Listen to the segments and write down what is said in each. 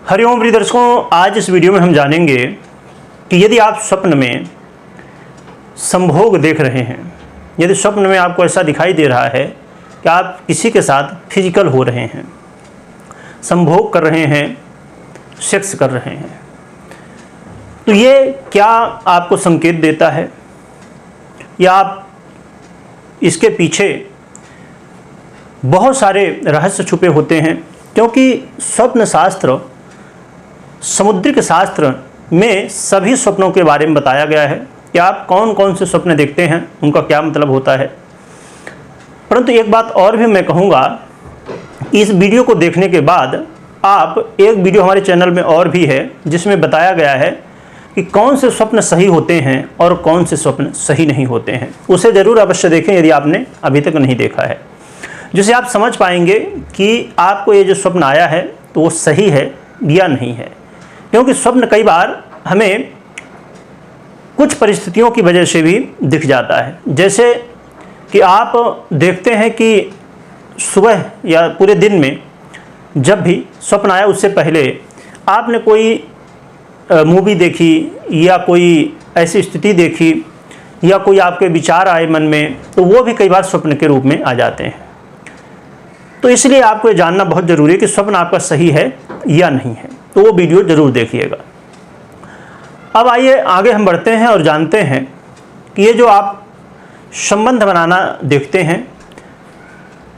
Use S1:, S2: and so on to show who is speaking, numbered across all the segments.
S1: हरिओम प्रिय दर्शकों, आज इस वीडियो में हम जानेंगे कि यदि आप स्वप्न में संभोग देख रहे हैं, यदि स्वप्न में आपको ऐसा दिखाई दे रहा है कि आप किसी के साथ फिजिकल हो रहे हैं, संभोग कर रहे हैं, सेक्स कर रहे हैं, तो ये क्या आपको संकेत देता है या आप इसके पीछे बहुत सारे रहस्य छुपे होते हैं? क्योंकि स्वप्न शास्त्र, समुद्रिक शास्त्र में सभी स्वप्नों के बारे में बताया गया है कि आप कौन कौन से स्वप्न देखते हैं, उनका क्या मतलब होता है। परंतु एक बात और भी मैं कहूँगा, इस वीडियो को देखने के बाद आप एक वीडियो हमारे चैनल में और भी है जिसमें बताया गया है कि कौन से स्वप्न सही होते हैं और कौन से स्वप्न सही नहीं होते हैं। उसे ज़रूर अवश्य देखें यदि आपने अभी तक नहीं देखा है, जिससे आप समझ पाएंगे कि आपको ये जो स्वप्न आया है तो वो सही है या नहीं है। क्योंकि स्वप्न कई बार हमें कुछ परिस्थितियों की वजह से भी दिख जाता है। जैसे कि आप देखते हैं कि सुबह या पूरे दिन में जब भी स्वप्न आया उससे पहले आपने कोई मूवी देखी या कोई ऐसी स्थिति देखी या कोई आपके विचार आए मन में, तो वो भी कई बार स्वप्न के रूप में आ जाते हैं। तो इसलिए आपको ये जानना बहुत ज़रूरी है कि स्वप्न आपका सही है या नहीं है। तो वो वीडियो ज़रूर देखिएगा। अब आइए आगे हम बढ़ते हैं और जानते हैं कि ये जो आप संबंध बनाना देखते हैं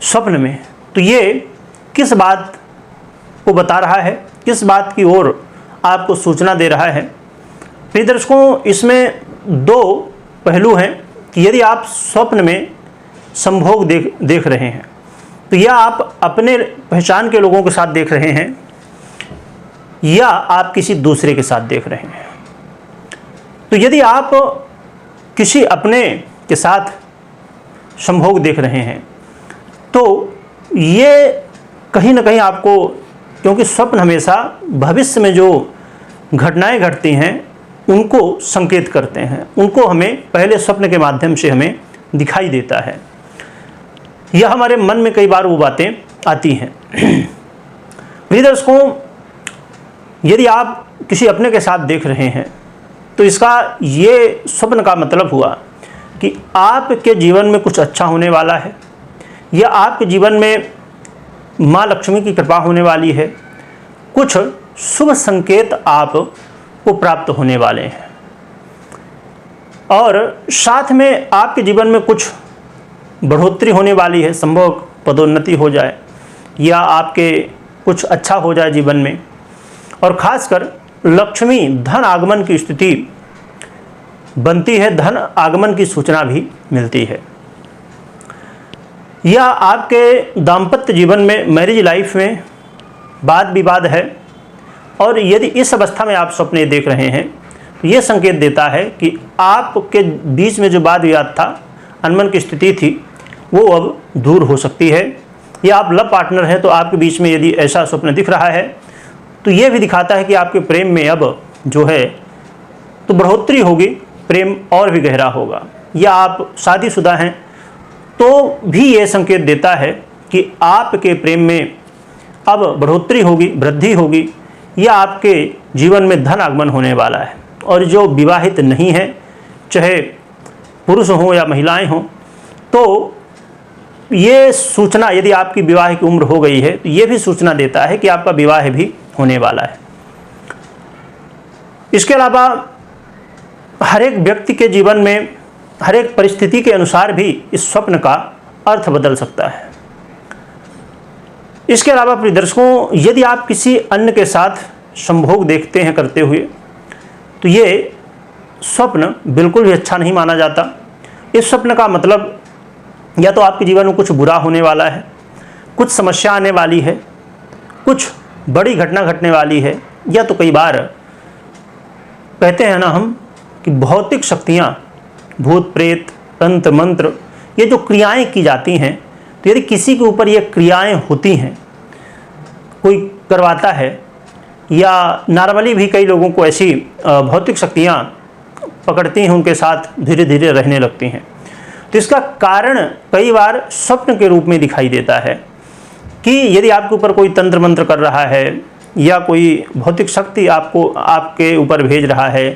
S1: स्वप्न में, तो ये किस बात को बता रहा है, किस बात की ओर आपको सूचना दे रहा है। प्रिय दर्शकों, इसमें दो पहलू हैं कि यदि आप स्वप्न में संभोग देख रहे हैं तो या आप अपने पहचान के लोगों के साथ देख रहे हैं या आप किसी दूसरे के साथ देख रहे हैं। तो यदि आप किसी अपने के साथ संभोग देख रहे हैं तो ये कहीं ना कहीं आपको, क्योंकि स्वप्न हमेशा भविष्य में जो घटनाएं घटती हैं उनको संकेत करते हैं, उनको हमें पहले स्वप्न के माध्यम से हमें दिखाई देता है या हमारे मन में कई बार वो बातें आती हैं। प्रिय दर्शकों, यदि आप किसी अपने के साथ देख रहे हैं तो इसका ये स्वप्न का मतलब हुआ कि आपके जीवन में कुछ अच्छा होने वाला है या आपके जीवन में माँ लक्ष्मी की कृपा होने वाली है, कुछ शुभ संकेत आपको प्राप्त होने वाले हैं और साथ में आपके जीवन में कुछ बढ़ोतरी होने वाली है, संभव पदोन्नति हो जाए या आपके कुछ अच्छा हो जाए जीवन में। और खासकर लक्ष्मी धन आगमन की स्थिति बनती है, धन आगमन की सूचना भी मिलती है। या आपके दाम्पत्य जीवन में, मैरिज लाइफ में वाद विवाद है और यदि इस अवस्था में आप सपने देख रहे हैं तो ये संकेत देता है कि आपके बीच में जो वाद विवाद था, अनबन की स्थिति थी, वो अब दूर हो सकती है। या आप लव पार्टनर हैं तो आपके बीच में यदि ऐसा स्वप्न दिख रहा है तो ये भी दिखाता है कि आपके प्रेम में अब जो है तो बढ़ोतरी होगी, प्रेम और भी गहरा होगा। या आप शादीशुदा हैं तो भी ये संकेत देता है कि आपके प्रेम में अब बढ़ोतरी होगी, वृद्धि होगी या आपके जीवन में धन आगमन होने वाला है। और जो विवाहित नहीं है, चाहे पुरुष हों या महिलाएं हों, तो ये सूचना, यदि आपकी विवाह की उम्र हो गई है तो ये भी सूचना देता है कि आपका विवाह भी होने वाला है। इसके अलावा हर एक व्यक्ति के जीवन में हर एक परिस्थिति के अनुसार भी इस स्वप्न का अर्थ बदल सकता है। इसके अलावा प्रिय दर्शकों, यदि आप किसी अन्य के साथ संभोग देखते हैं करते हुए तो ये स्वप्न बिल्कुल भी अच्छा नहीं माना जाता। इस स्वप्न का मतलब या तो आपके जीवन में कुछ बुरा होने वाला है, कुछ समस्या आने वाली है, कुछ बड़ी घटना घटने वाली है, या तो कई बार कहते हैं ना हम कि भौतिक शक्तियाँ, भूत प्रेत, तंत्र मंत्र, ये जो क्रियाएं की जाती हैं, तो यदि किसी के ऊपर ये क्रियाएं होती हैं, कोई करवाता है या नॉर्मली भी कई लोगों को ऐसी भौतिक शक्तियाँ पकड़ती हैं, उनके साथ धीरे धीरे रहने लगती हैं, तो इसका कारण कई बार स्वप्न के रूप में दिखाई देता है कि यदि आपके ऊपर कोई तंत्र मंत्र कर रहा है या कोई भौतिक शक्ति आपको आपके ऊपर भेज रहा है,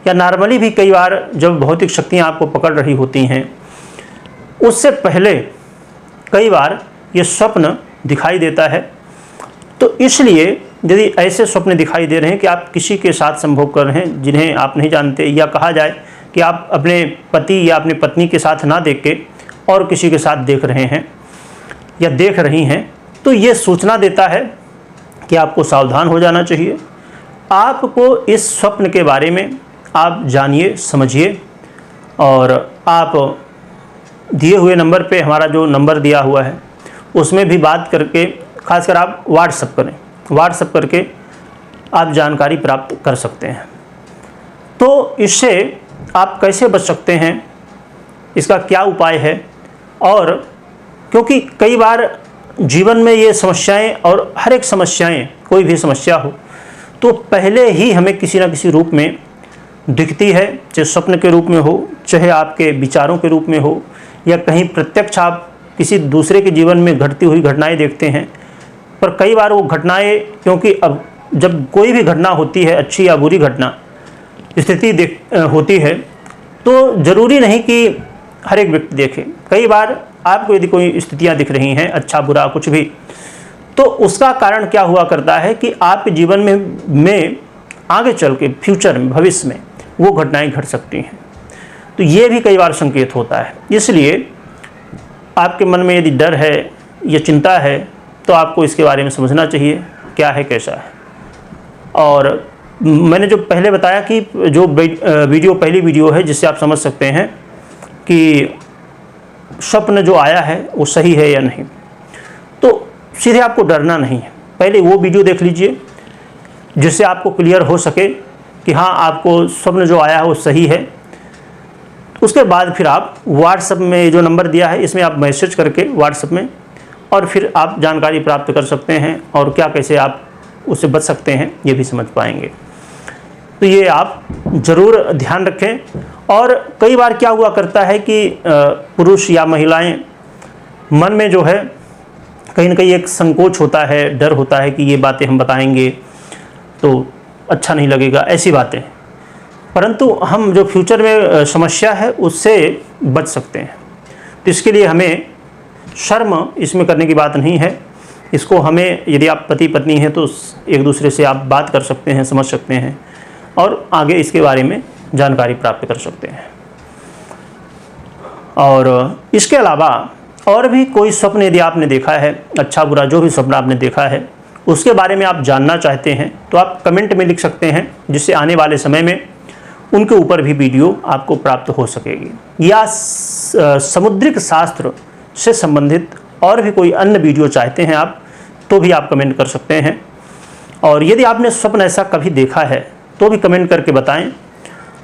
S1: या नॉर्मली भी कई बार जब भौतिक शक्तियाँ आपको पकड़ रही होती हैं, उससे पहले कई बार ये स्वप्न दिखाई देता है। तो इसलिए यदि ऐसे स्वप्न दिखाई दे रहे हैं कि आप किसी के साथ संभोग कर रहे हैं जिन्हें आप नहीं जानते, या कहा जाए कि आप अपने पति या अपनी पत्नी के साथ ना देख के और किसी के साथ देख रहे हैं या देख रही हैं, तो ये सूचना देता है कि आपको सावधान हो जाना चाहिए। आपको इस स्वप्न के बारे में आप जानिए, समझिए, और आप दिए हुए नंबर पे, हमारा जो नंबर दिया हुआ है उसमें भी बात करके, खासकर आप व्हाट्सएप करें, व्हाट्सएप करके आप जानकारी प्राप्त कर सकते हैं। तो इससे आप कैसे बच सकते हैं, इसका क्या उपाय है, और क्योंकि कई बार जीवन में ये समस्याएं, और हर एक समस्याएं, कोई भी समस्या हो तो पहले ही हमें किसी न किसी रूप में दिखती है, चाहे स्वप्न के रूप में हो, चाहे आपके विचारों के रूप में हो, या कहीं प्रत्यक्ष आप किसी दूसरे के जीवन में घटती हुई घटनाएं देखते हैं। पर कई बार वो घटनाएं, क्योंकि अब जब कोई भी घटना होती है, अच्छी या बुरी घटना स्थिति होती है, तो ज़रूरी नहीं कि हर एक व्यक्ति देखे। कई बार आपको यदि कोई स्थितियां दिख रही हैं, अच्छा बुरा कुछ भी, तो उसका कारण क्या हुआ करता है कि आपके जीवन में आगे चल के, फ्यूचर में, भविष्य में वो घटनाएं घट सकती हैं। तो ये भी कई बार संकेत होता है। इसलिए आपके मन में यदि डर है या चिंता है, तो आपको इसके बारे में समझना चाहिए क्या है, कैसा है। और मैंने जो पहले बताया कि जो वीडियो, पहली वीडियो है, जिससे आप समझ सकते हैं कि स्वप्न जो आया है वो सही है या नहीं, तो सीधे आपको डरना नहीं है। पहले वो वीडियो देख लीजिए जिससे आपको क्लियर हो सके कि हाँ, आपको स्वप्न जो आया है वो सही है। उसके बाद फिर आप व्हाट्सएप में जो नंबर दिया है, इसमें आप मैसेज करके व्हाट्सएप में, और फिर आप जानकारी प्राप्त कर सकते हैं, और क्या कैसे आप उससे बच सकते हैं ये भी समझ पाएंगे। तो ये आप ज़रूर ध्यान रखें। और कई बार क्या हुआ करता है कि पुरुष या महिलाएं मन में जो है कहीं ना कहीं एक संकोच होता है, डर होता है कि ये बातें हम बताएंगे तो अच्छा नहीं लगेगा, ऐसी बातें। परंतु हम जो फ्यूचर में समस्या है उससे बच सकते हैं। तो इसके लिए हमें शर्म इसमें करने की बात नहीं है। इसको हमें, यदि आप पति पत्नी हैं तो एक दूसरे से आप बात कर सकते हैं, समझ सकते हैं, और आगे इसके बारे में जानकारी प्राप्त कर सकते हैं। और इसके अलावा और भी कोई स्वप्न यदि आपने देखा है, अच्छा बुरा जो भी स्वप्न आपने देखा है, उसके बारे में आप जानना चाहते हैं, तो आप कमेंट में लिख सकते हैं, जिससे आने वाले समय में उनके ऊपर भी वीडियो आपको प्राप्त हो सकेगी। या समुद्रिक शास्त्र से संबंधित और भी कोई अन्य वीडियो चाहते हैं आप, तो भी आप कमेंट कर सकते हैं। और यदि आपने स्वप्न ऐसा कभी देखा है तो भी कमेंट करके बताएं।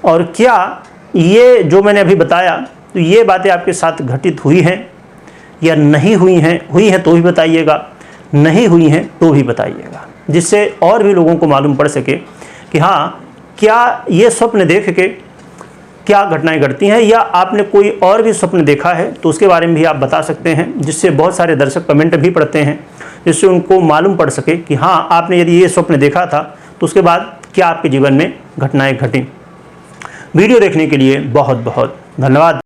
S1: और क्या ये जो मैंने अभी बताया, तो ये बातें आपके साथ घटित हुई हैं या नहीं हुई हैं तो भी बताइएगा, नहीं हुई हैं तो भी बताइएगा, जिससे और भी लोगों को मालूम पड़ सके कि हाँ, क्या ये स्वप्न देख के क्या घटनाएं घटती हैं, या आपने कोई और भी स्वप्न देखा है तो उसके बारे में भी आप बता सकते हैं, जिससे बहुत सारे दर्शक कमेंट भी पढ़ते हैं, जिससे उनको मालूम पड़ सके कि हाँ, आपने यदि ये स्वप्न देखा था तो उसके बाद क्या आपके जीवन में घटनाएं घटी। वीडियो देखने के लिए बहुत बहुत धन्यवाद।